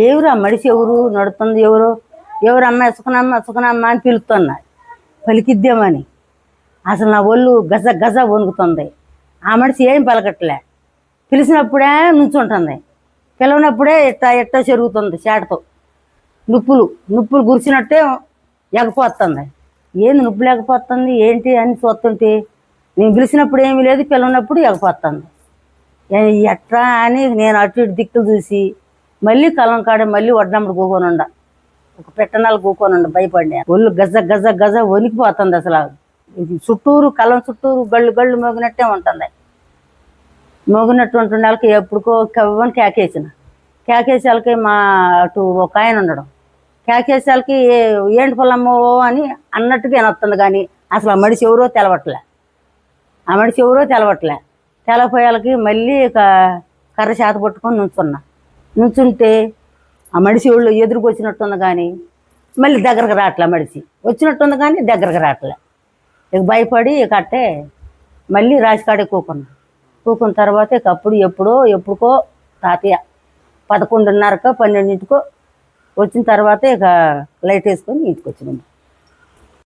ఎవరు ఆ మడిసి ఎవరు నడుతుంది ఎవరు ఎవరమ్మ ఎసుకునమ్మ అని పిలుస్తున్నారు పలికిద్దామని. అసలు నా ఒళ్ళు గజ గజ వణుకుతుంది. ఆ మనిషి ఏం పలకట్లే. పిలిచినప్పుడే నుంచుంటుంది, పిలవనప్పుడే ఎట్టా చెరుగుతుంది చేటతో. నుప్పులు గురిచినట్టే ఎగపోతుంది. ఏంది నొప్పి లేకపోతుంది ఏంటి అని చూస్తుంటే నేను పిలిచినప్పుడు ఏమీ లేదు, పిలవనప్పుడు ఎగపోతుంది. ఎట్రా అని నేను అటు ఇటు దిక్కులు చూసి మళ్ళీ కలం కాడ మళ్ళీ వడ్డమ్మడు కూకోనుండ, ఒక పెట్టనాలు కూకోనుండ భయపడినా. ఒళ్ళు గజ గజ గజ వణికిపోతుంది. అసలు చుట్టూరు కలం చుట్టూరు గళ్ళు గళ్ళు మోగినట్టే ఉంటుంది. మోగినట్టు ఉంటుండే వాళ్ళకి ఎప్పుడుకో కవ్వని కేకేసి వాళ్ళకి మా అటు ఒక ఆయన ఉండడం, కేకేసి వాళ్ళకి ఏంటి పొలమ్మో అని అన్నట్టుగా వినొస్తుంది. కానీ అసలు ఆ మడిసి ఎవరో తెలవట్లే. తెలపోయే వాళ్ళకి మళ్ళీ కర్ర చేత పట్టుకొని నుంచుంటే ఆ మడిసి వాళ్ళు ఎదురుకు వచ్చినట్టుంది. కానీ మళ్ళీ దగ్గరకు రావట్లే. మడిసి వచ్చినట్టుంది కానీ దగ్గరకు రావట్లే. ఇక భయపడి అట్టే మళ్ళీ రాసికాడే కూకున్న తర్వాత ఇక అప్పుడు ఎప్పుడుకో తాతయ్య 11:30కో 12కో వచ్చిన తర్వాత ఇక లైట్ వేసుకొని ఇంటికి వచ్చినాం.